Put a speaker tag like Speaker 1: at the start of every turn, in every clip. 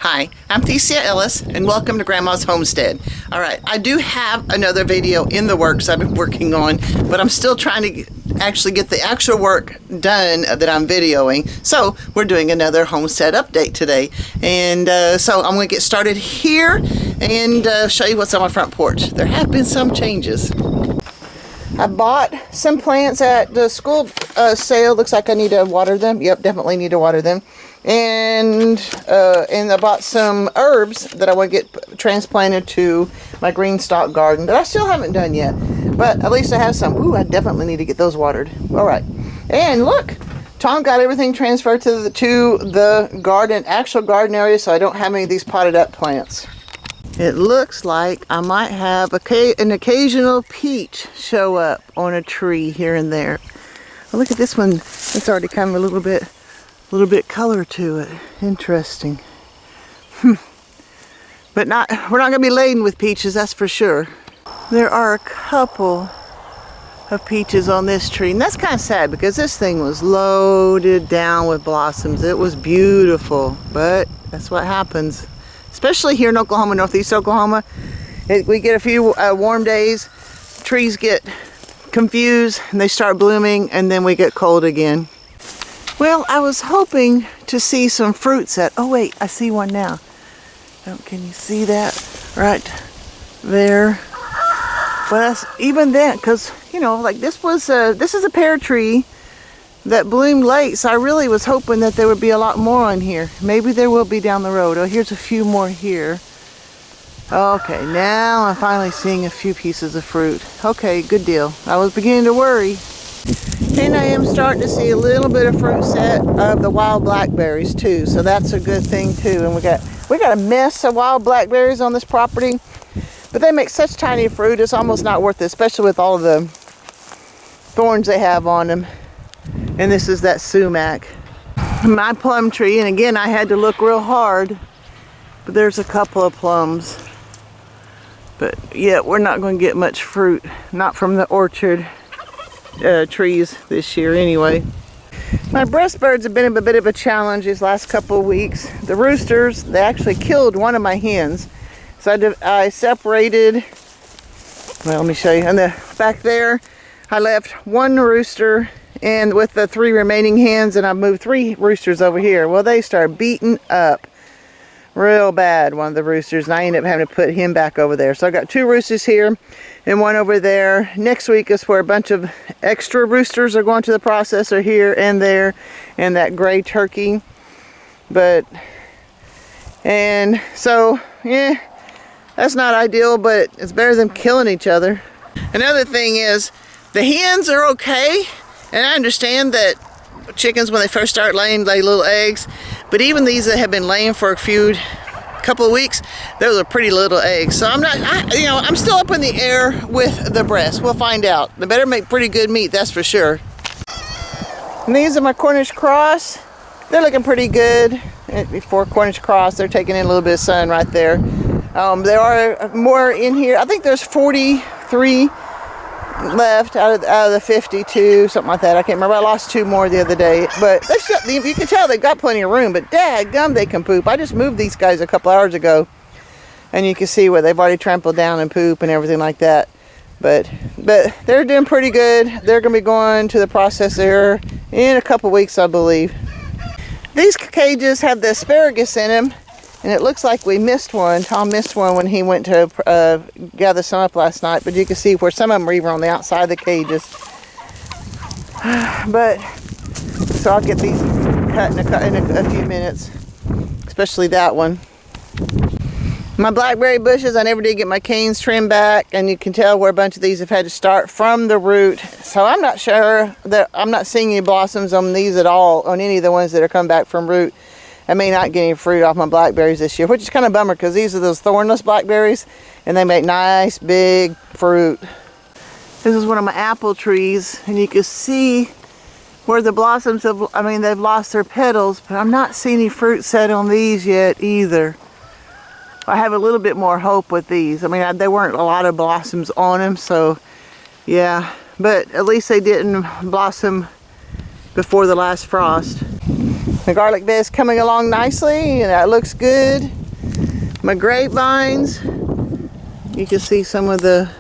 Speaker 1: Hi, I'm theciaellis and welcome to Grandma's Homestead. Alright, I do have another video in the works I've been working on, but I'm still trying to actually get the actual work done that I'm videoing. So we're doing another homestead update today. And so I'm going to get started here and show you what's on my front porch. There have been some changes. I bought some plants at the school sale. Looks like I need to water them. Yep, definitely need to water them. And I bought some herbs that I want to get transplanted to my green stock garden that I still haven't done yet. But at least I have some. Ooh, I definitely need to get those watered. All right. And look, Tom got everything transferred to the garden, actual garden area, so I don't have any of these potted up plants. It looks like I might have an occasional peach show up on a tree here and there. Oh, look at this one. It's already come a little bit color to it. Interesting. But we're not going to be laden with peaches, that's for sure. There are a couple of peaches on this tree, and that's kind of sad because this thing was loaded down with blossoms. It was beautiful, but that's what happens. Especially here in Oklahoma, northeast Oklahoma. We get a few warm days, trees get confused and they start blooming, and then we get cold again. Well, I was hoping to see some fruit set. Oh wait, I see one now. Oh, can you see that? Right there. But even then, because, you know, like this is a pear tree that bloomed late, so I really was hoping that there would be a lot more on here. Maybe there will be down the road. Oh, here's a few more here. Okay, now I'm finally seeing a few pieces of fruit. Okay, good deal. I was beginning to worry. And I am starting to see a little bit of fruit set of the wild blackberries too, so that's a good thing too. And we got a mess of wild blackberries on this property, but they make such tiny fruit, it's almost not worth it, especially with all the thorns they have on them. And this is that sumac. My plum tree, and again I had to look real hard, but there's a couple of plums. But yeah, we're not going to get much fruit, not from the orchard trees this year anyway. My breastbirds have been a bit of a challenge these last couple of weeks. The roosters, they actually killed one of my hens. So I separated, well, let me show you. And back there, I left one rooster and with the 3 remaining hens, and I moved 3 roosters over here. Well, they started beating up real bad, one of the roosters, and I ended up having to put him back over there. So I got 2 roosters here and 1 over there. Next week is where a bunch of extra roosters are going to the processor here and there, and that gray turkey. And so, yeah, that's not ideal, but it's better than killing each other. Another thing is, the hens are okay, and I understand that chickens, when they first start laying, lay little eggs, but even these that have been laying for a couple of weeks, those are pretty little eggs. So I'm still up in the air with the breast. We'll find out. They better make pretty good meat, that's for sure. And these are my Cornish Cross. They're looking pretty good. Before Cornish Cross, they're taking in a little bit of sun right there. There are more in here. I think there's 43 left out of the 52, something like that. I can't remember. I lost 2 more the other day, but you can tell they've got plenty of room. But dadgum, they can poop. I just moved these guys a couple hours ago, and you can see where they've already trampled down and poop and everything like that. But they're doing pretty good. They're going to be going to the processor in a couple weeks, I believe. These cages have the asparagus in them, and it looks like we missed one. Tom missed one when he went to gather some up last night, but you can see where some of them are even on the outside of the cages. So I'll get these cut in a few minutes, especially that one. My blackberry bushes, I never did get my canes trimmed back, and you can tell where a bunch of these have had to start from the root. So I'm not sure that I'm not seeing any blossoms on these at all, on any of the ones that are coming back from root. I may not get any fruit off my blackberries this year, which is kind of a bummer because these are those thornless blackberries and they make nice big fruit. This is one of my apple trees, and you can see where the blossoms they've lost their petals, but I'm not seeing any fruit set on these yet either. I have a little bit more hope with these. There weren't a lot of blossoms on them, so yeah, but at least they didn't blossom before the last frost. The garlic bed is coming along nicely, and that looks good. My grapevines, you can see some of the,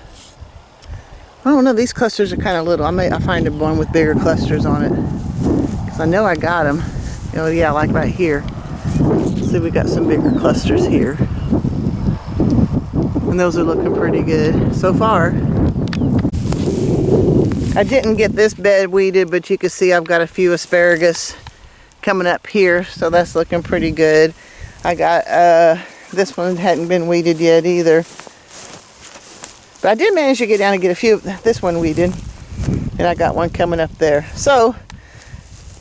Speaker 1: I don't know, these clusters are kind of little. I find one with bigger clusters on it, because I know I got them. Oh yeah, like right here. See, we got some bigger clusters here. And those are looking pretty good so far. I didn't get this bed weeded, but you can see I've got a few asparagus coming up here, so that's looking pretty good. I got, this one hadn't been weeded yet either. But I did manage to get down and get a few of this one weeded. And I got one coming up there. So,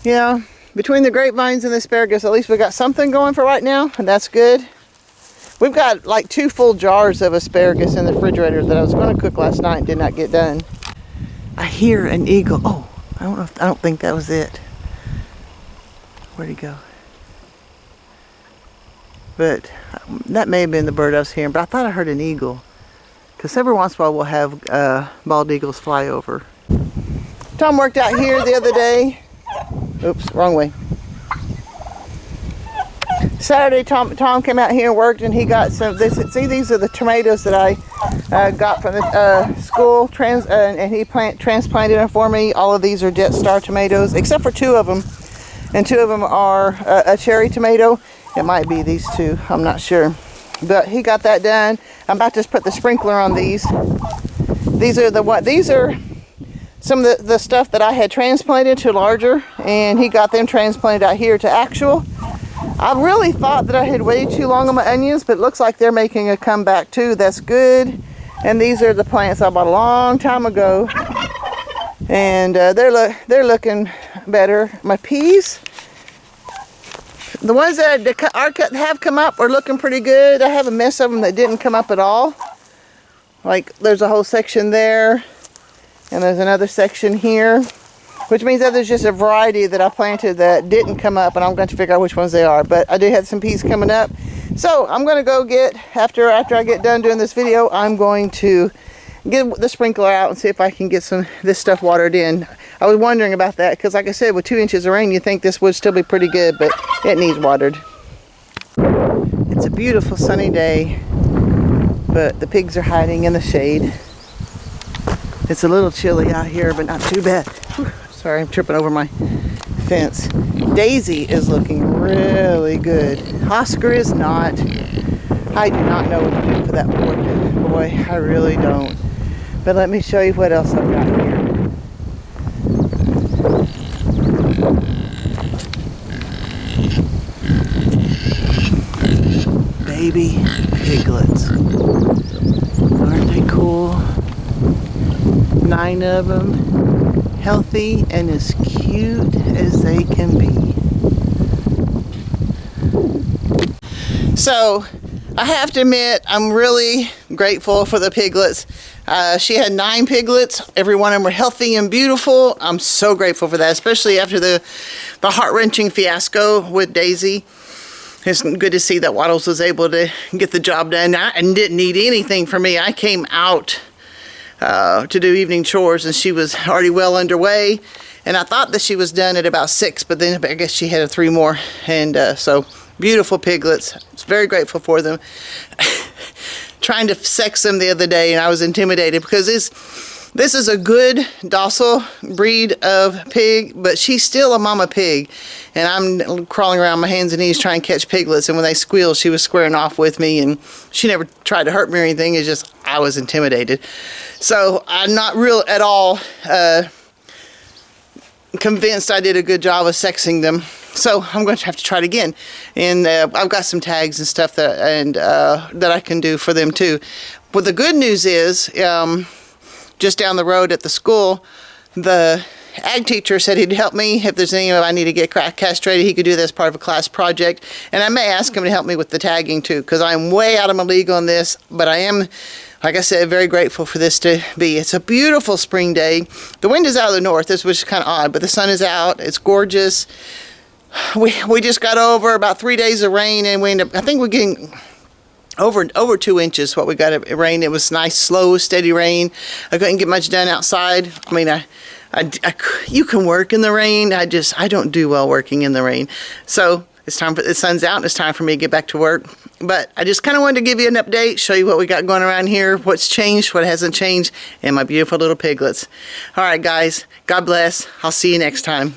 Speaker 1: yeah, between the grapevines and the asparagus, at least we got something going for right now, and that's good. We've got like 2 full jars of asparagus in the refrigerator that I was going to cook last night and did not get done. I hear an eagle. Oh, I don't think that was it. Where'd he go? But that may have been the bird I was hearing, but I thought I heard an eagle. Because every once in a while we'll have bald eagles fly over. Tom worked out here the other day. Oops, wrong way. Saturday, Tom came out here and worked, and he got some. See, these are the tomatoes that I got from the school, and he transplanted them for me. All of these are Jet Star tomatoes, except for 2 of them, and 2 of them are a cherry tomato. It might be these 2. I'm not sure, but he got that done. I'm about to put the sprinkler on these. These are some of the stuff that I had transplanted to larger, and he got them transplanted out here to actual. I really thought that I had waited too long on my onions, but it looks like they're making a comeback too. That's good. And these are the plants I bought a long time ago, and they're looking better. My peas, the ones that have come up, are looking pretty good. I have a mess of them that didn't come up at all. Like there's a whole section there, and there's another section here. Which means that there's just a variety that I planted that didn't come up, and I'm going to figure out which ones they are. But I do have some peas coming up. So I'm going to go get, after I get done doing this video, I'm going to get the sprinkler out and see if I can get this stuff watered in. I was wondering about that, because like I said, with 2 inches of rain, you think this would still be pretty good, but it needs watered. It's a beautiful sunny day, but the pigs are hiding in the shade. It's a little chilly out here, but not too bad. Whew. Sorry, I'm tripping over my fence. Daisy is looking really good. Oscar is not. I do not know what to do for that poor boy. I really don't. But let me show you what else I've got here. Baby piglets. Aren't they cool? 9 of them. Healthy and as cute as they can be. So I have to admit, I'm really grateful for the piglets. She had 9 piglets. Every one of them were healthy and beautiful. I'm so grateful for that, especially after the heart-wrenching fiasco with Daisy. It's good to see that Waddles was able to get the job done and didn't need anything from me. I came out to do evening chores, and she was already well underway, and I thought that she was done at about 6, but then I guess she had 3 more, and so beautiful piglets. I was very grateful for them. Trying to sex them the other day, and I was intimidated because this is a good docile breed of pig, but she's still a mama pig, and I'm crawling around my hands and knees trying to catch piglets, and when they squealed, she was squaring off with me, and she never tried to hurt me or anything. It's just I was intimidated. So I'm not real at all convinced I did a good job of sexing them. So I'm going to have to try it again, and I've got some tags and stuff that I can do for them too. But the good news is, just down the road at the school, the ag teacher said he'd help me if there's anything I need to get castrated. He could do that as part of a class project, and I may ask him to help me with the tagging too, because I'm way out of my league on this. But I am, like I said, very grateful for this to be. It's a beautiful spring day. The wind is out of the north, which is kind of odd, but the sun is out. It's gorgeous. We just got over about 3 days of rain, and we ended up, I think we're getting over 2 inches what we got of rain. It was nice, slow, steady rain. I couldn't get much done outside. I mean, I You can work in the rain. I don't do well working in the rain. So it's time for the sun's out and it's time for me to get back to work. But I just kind of wanted to give you an update, show you what we got going around here, what's changed, what hasn't changed, and my beautiful little piglets. All right, guys, God bless. I'll see you next time.